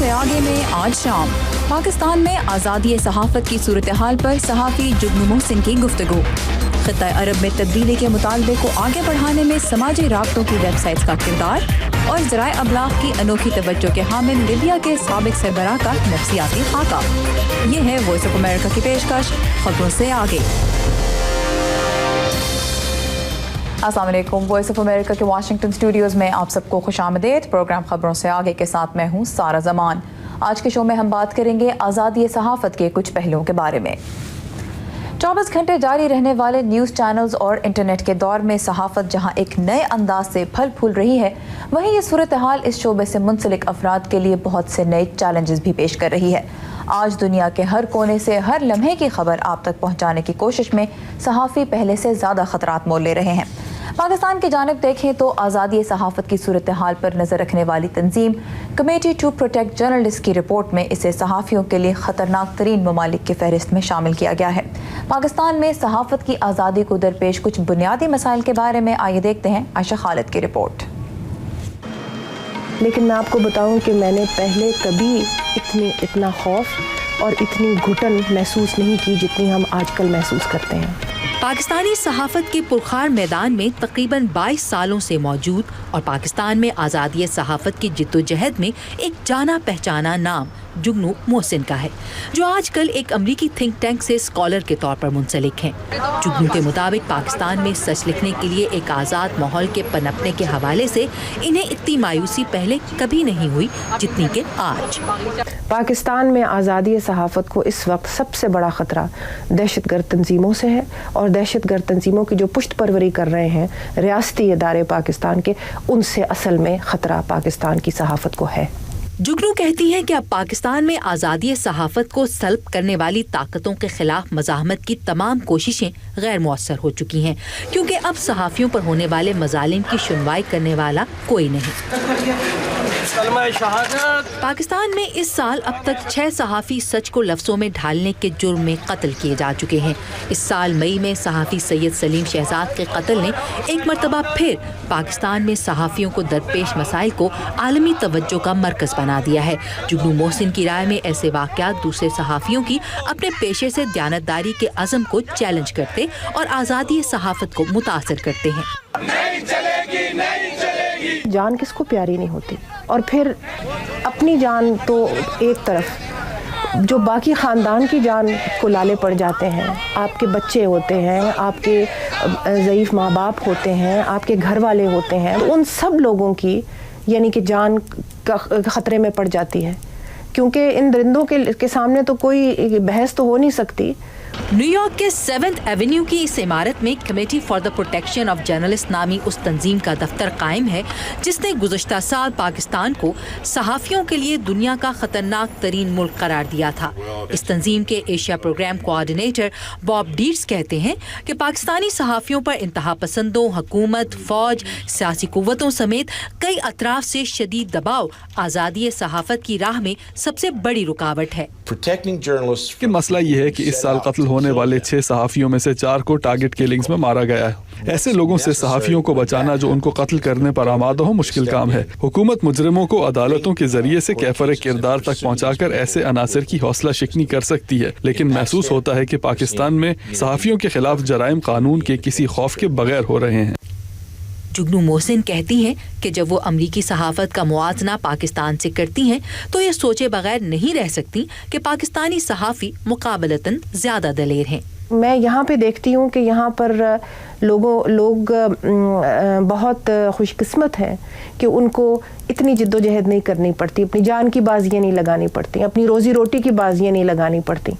से आगे में आज शाम पाकिस्तान में आज़ादी सहाफ़त की सूरत हाल पर सहाफ़ी जुगनू मोहसिन की गुफ्तगू। ख़ित्ता अरब में तब्दीली के मुतालबे को आगे बढ़ाने में समाजी राब्तों की वेबसाइट्स का किरदार और ज़राए अबलाग की अनोखी तवज्जो के हामिल लिबिया के साबिक सरबराह का नफ्सियाती खाका। ये है वॉइस ऑफ अमेरिका की पेशकश खबरों से आगे। अस्सलाम वालेकुम। वॉइस ऑफ अमेरिका के वाशिंगटन स्टूडियोज़ में आप सबको खुशामदीद। प्रोग्राम खबरों से आगे के साथ मैं हूँ सारा जमान। आज के शो में हम बात करेंगे आज़ादी सहाफ़त के कुछ पहलुओं के बारे में। 24 घंटे जारी रहने वाले न्यूज़ चैनल्स और इंटरनेट के दौर में सहाफ़त जहां एक नए अंदाज से फल फूल रही है, वहीं ये सूरत हाल इस शोबे से मुंसलिक अफराद के लिए बहुत से नए चैलेंजेस भी पेश कर रही है। आज दुनिया के हर कोने से हर लम्हे की खबर आप तक पहुंचाने की कोशिश में सहाफ़ी पहले से ज़्यादा ख़तरात मोल ले रहे हैं। पाकिस्तान की जानिब देखें तो आज़ादी सहाफ़त की सूरत हाल पर नज़र रखने वाली तंजीम कमेटी टू प्रोटेक्ट जर्नलिस्ट की रिपोर्ट में इसे सहाफ़ियों के लिए ख़तरनाक तरीन ममालिक की फहरिस्त में शामिल किया गया है। पाकिस्तान में सहाफ़त की आज़ादी को दरपेश कुछ बुनियादी मसाइल के बारे में आइए देखते हैं आयशा खालिद की रिपोर्ट। लेकिन मैं आपको बताऊं कि मैंने पहले कभी इतना खौफ और इतनी घुटन महसूस नहीं की जितनी हम आजकल महसूस करते हैं। पाकिस्तानी सहाफ़त के पुरखार मैदान में तकरीबन 22 सालों से मौजूद और पाकिस्तान में आज़ादी सहाफ़त की जिद्दोजहद में एक जाना पहचाना नाम जुगनू मोहसिन का है, जो आजकल एक अमरीकी थिंक टैंक से स्कॉलर के तौर पर मुंसलिक हैं। जुगनू के मुताबिक पाकिस्तान में सच लिखने के लिए एक आज़ाद माहौल के पनपने के हवाले से इन्हें इतनी मायूसी पहले कभी नहीं हुई जितनी कि आज। पाकिस्तान में आज़ादी सहाफ़त को इस वक्त सबसे बड़ा ख़तरा दहशतगर्द तंजीमों से है, और दहशतगर्द तंजीमों की जो पुश्त परवरी कर रहे हैं रियासती इदारे पाकिस्तान के, उनसे असल में ख़तरा पाकिस्तान की सहाफ़त को है। जुगनू कहती हैं कि अब पाकिस्तान में आज़ादी सहाफ़त को सल्ब करने वाली ताकतों के खिलाफ मज़ाहमत की तमाम कोशिशें गैर मुअस्सर हो चुकी हैं, क्योंकि अब सहाफ़ियों पर होने वाले मज़ालिम की सुनवाई करने वाला कोई नहीं। पाकिस्तान में इस साल अब तक 6 सहाफ़ी सच को लफ्ज़ों में ढालने के जुर्म में कत्ल किए जा चुके हैं। इस साल मई में सहाफ़ी सैयद सलीम शहजाद के कत्ल ने एक मरतबा फिर पाकिस्तान में सहाफ़ियों को दरपेश मसाइल को आलमी तवज्जो का मरकज़ बना दिया है। जुगनू मोहसिन की राय में ऐसे वाक़यात दूसरे सहाफ़ियों की अपने पेशे से दयानतदारी के अज़म को चैलेंज करते और आज़ादी सहाफ़त को मुतासर करते हैं। नहीं चलेगी, नहीं चलेगी। जान किसको प्यारी नहीं होती, और फिर अपनी जान तो एक तरफ, जो बाकी ख़ानदान की जान को लाले पड़ जाते हैं, आपके बच्चे होते हैं, आपके ज़ईफ़ माँ बाप होते हैं, आपके घर वाले होते हैं, उन सब लोगों की यानी कि जान का ख़तरे में पड़ जाती है, क्योंकि इन दरिंदों के सामने तो कोई बहस तो हो नहीं सकती। न्यूयॉर्क के 7th एवेन्यू की इस इमारत में committee for the protection of journalist नामी उस तंजीम का दफ्तर कायम है जिसने गुज़श्ता साल पाकिस्तान को सहाफ़ियों के लिए दुनिया का खतरनाक तरीन मुल्क करार दिया था। इस तंजीम के Asia programme coordinator Bob deets कहते हैं कि पाकिस्तानी सहाफ़ियों पर इंतहा पसंदों, हुकूमत, फौज, सियासी कुव्वतों समेत कई अतराफ से शदीद दबाव आज़ादी सहाफ़त की राह में सबसे बड़ी रुकावट है। कि मसला ये है कि इस साल कत्ल होने वाले 6 सहाफ़ियों में से 4 को टारगेट किलिंग्स में मारा गया है। ऐसे लोगों से सहाफ़ियों को बचाना जो उनको कत्ल करने पर आमादा हो मुश्किल काम है। हुकूमत मुजरिमों को अदालतों के जरिए से कैफर किरदार तक पहुँचाकर ऐसे अनासर की हौसला शिकनी कर सकती है, लेकिन महसूस होता है कि पाकिस्तान में सहाफ़ियों के खिलाफ जराइम कानून के किसी खौफ के बगैर हो रहे हैं। जुगनू मोहसिन कहती हैं कि जब वो अमरीकी सहाफ़त का मुआजना पाकिस्तान से करती हैं तो ये सोचे बगैर नहीं रह सकती कि पाकिस्तानी सहाफ़ी मुकाबलतन ज़्यादा दलेर हैं। मैं यहाँ पे देखती हूँ कि यहाँ पर लोग बहुत खुशकिस्मत हैं कि उनको इतनी जिद्दोजहद नहीं करनी पड़ती, अपनी जान की बाजियाँ नहीं लगानी पड़ती, अपनी रोज़ी रोटी की बाजियाँ नहीं लगानी पड़ती।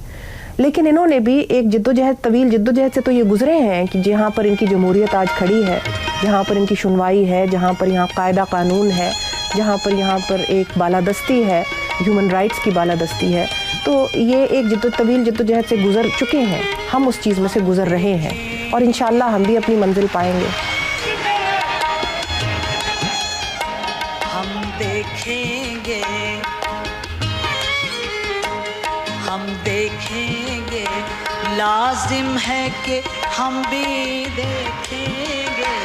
लेकिन इन्होंने भी एक तवील जिद्दोजहद से तो ये गुजरे हैं कि जहाँ पर इनकी जमहूरियत आज खड़ी है, जहाँ पर इनकी सुनवाई है, जहाँ पर यहाँ कायदा कानून है, जहाँ पर एक बालादस्ती है, ह्यूमन राइट्स की बालादस्ती है, तो ये एक तवील जिद्दोजहद से गुजर चुके हैं। हम उस चीज़ में से गुजर रहे हैं और इंशाअल्लाह हम भी अपनी मंजिल पाएंगे। हम देखेंगे, लाजिम है कि हम भी देखेंगे,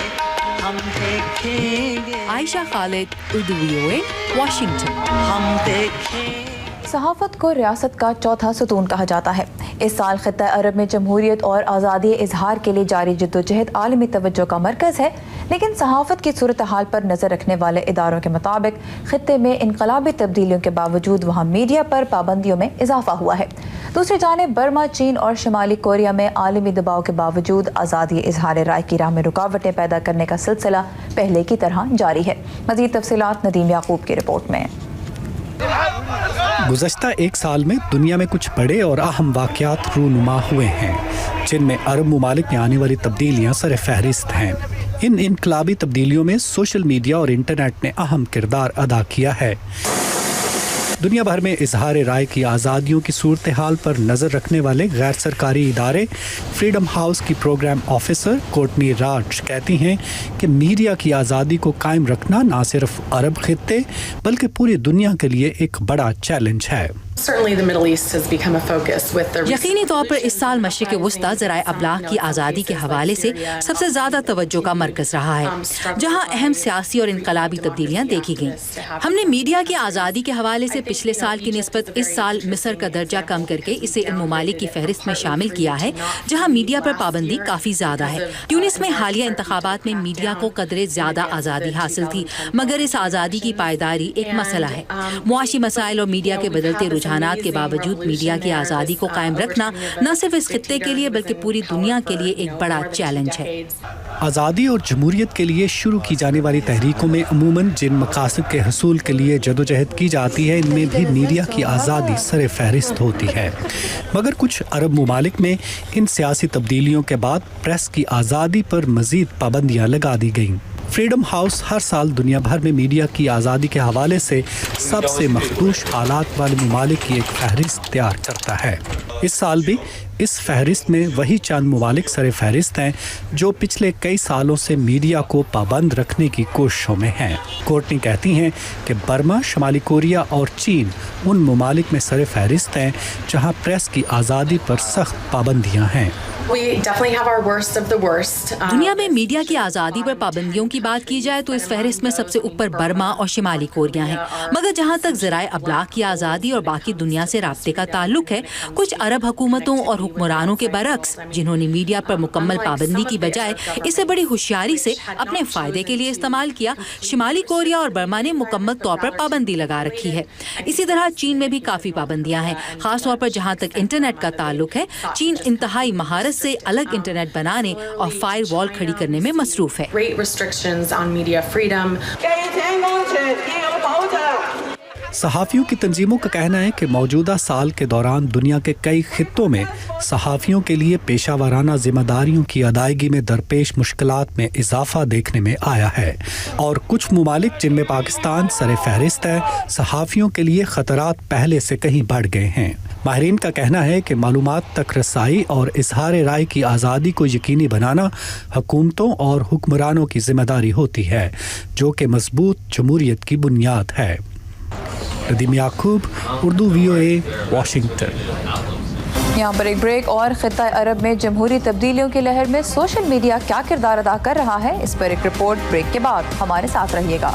हम देखेंगे, आयशा खालिद, उर्दू VOA, वाशिंगटन। हम देखेंगे। सहाफ़त को रियासत का चौथा सतून कहा जाता है। इस साल खित्ता अरब में जमहूरियत और आज़ादी इजहार के लिए जारी जद्दोजहद आलमी तवज्जो का मरकज़ है, लेकिन सहाफ़त की सूरत हाल पर नज़र रखने वाले इदारों के मुताबिक खित्ते में इनकलाबी तब्दीलियों के बावजूद वहाँ मीडिया पर पाबंदियों में इजाफा हुआ है। दूसरी जानिब बर्मा, चीन और शुमाली कोरिया में आलमी दबाव के बावजूद आज़ादी इजहार राय की राह में रुकावटें पैदा करने का सिलसिला पहले की तरह जारी है। मज़ीद तफसीलात नदीम याकूब की रिपोर्ट में। गुज़श्ता एक साल में दुनिया में कुछ बड़े और अहम वाक़यात रूनुमा हुए हैं, जिनमें अरब मुमालिक में आने वाली तब्दीलियाँ सर फहरिस्त हैं। इन इनकलाबी तब्दीलियों में सोशल मीडिया और इंटरनेट ने अहम किरदार अदा किया है। दुनिया भर में इजहार राय की आज़ादियों की सूरत हाल पर नज़र रखने वाले गैर सरकारी इदारे फ्रीडम हाउस की प्रोग्राम ऑफिसर कोर्टनी राज कहती हैं कि मीडिया की आज़ादी को कायम रखना न सिर्फ अरब खित्ते बल्कि पूरी दुनिया के लिए एक बड़ा चैलेंज है। यकीनी तौर पर इस साल मशरिक़ वुस्ता ज़राए अबलाग की आज़ादी के हवाले से सबसे ज़्यादा तवज्जो का मरकज़ रहा है, जहाँ अहम सियासी और इनकलाबी तब्दीलियाँ देखी गईं। हमने मीडिया की आज़ादी के हवाले से पिछले साल की निस्बत इस साल मिस्र का दर्जा कम करके इसे इन ममालिक की फहरिस्त में शामिल किया है जहाँ मीडिया पर पाबंदी काफ़ी ज़्यादा है। ट्यूनिस में हालिया इंतखाबात में मीडिया को कदरे ज़्यादा आज़ादी हासिल थी, मगर इस आज़ादी की पायदारी एक मसला है। मुआशी मसाइल और मीडिया के बदलते रुझानात के बावजूद मीडिया की आज़ादी को कायम रखना न सिर्फ इस खित्ते के लिए बल्कि पूरी दुनिया के लिए एक बड़ा चैलेंज है। आज़ादी और जमहूरियत के लिए शुरू की जाने वाली तहरीकों में अमूमन जिन मकासद के हसूल के लिए जदोजहद की जाती है, इनमें भी मीडिया की आज़ादी सर फहरिस्त होती है। मगर कुछ अरब मुमालिक में इन सियासी तब्दीलियों के बाद प्रेस की आज़ादी पर मज़ीद पाबंदियाँ लगा दी गईं। फ्रीडम हाउस हर साल दुनिया भर में मीडिया की आज़ादी के हवाले से सबसे मखदूश हालात वाले मुमालिक की एक फहरिस्त तैयार करता है। इस साल भी इस फहरिस्त में वही चंद मुमालिक सर फहरिस्त हैं जो पिछले कई सालों से मीडिया को पाबंद रखने की कोशिशों में हैं। कोर्टनी कहती हैं कि बर्मा, शुमाली कोरिया और चीन उन मुमालिक में सर फहरिस्त हैं जहां प्रेस की आज़ादी पर सख्त पाबंदियां हैं। दुनिया में मीडिया की आज़ादी पर पाबंदियों की बात की जाए तो इस फहरिस्त में सबसे ऊपर बर्मा और शुमाली कोरिया हैं। मगर जहां तक ज़राए अबलाग की आज़ादी और बाकी दुनिया से राब्ते का ताल्लुक है, कुछ अरब हुकूमतों और हुक्मरानों के बरक्स जिन्होंने मीडिया पर मुकम्मल पाबंदी की बजाय इसे बड़ी होशियारी से अपने फ़ायदे के लिए इस्तेमाल किया, शुमाली कोरिया और बर्मा ने मुकम्मल तौर पर पाबंदी लगा रखी है। इसी तरह चीन में भी काफ़ी पाबंदियाँ हैं, ख़ास तौर पर जहाँ तक इंटरनेट का ताल्लुक है। चीन इंतहाई महारत से अलग इंटरनेट बनाने और फायर वॉल खड़ी करने में मसरूफ है। सहाफ़ियों की तंजीमों का कहना है कि मौजूदा साल के दौरान दुनिया के कई खित्तों में सहाफ़ियों के लिए पेशा वाराना जिम्मेदारियों की अदायगी में दरपेश मुश्किलात में इजाफा देखने में आया है और कुछ मुमालिक जिनमें पाकिस्तान सर फहरिस्त है, सहाफ़ियों के लिए ख़तरात पहले से कहीं बढ़ गए हैं। माहिरीन का कहना है कि मालूमात तक रसाई और इजहार राय की आज़ादी को यकीनी बनाना हुकूमतों और हुक्मरानों की जिम्मेदारी होती है, जो कि मजबूत जमहूरियत की बुनियाद है। नदीम याकूब, उर्दू VOA, वाशिंगटन। यहाँ पर एक ब्रेक और खित्ता अरब में जमहूरी तब्दीलियों की लहर में सोशल मीडिया क्या किरदार अदा कर रहा है, इस पर एक रिपोर्ट ब्रेक के बाद। हमारे साथ रहिएगा।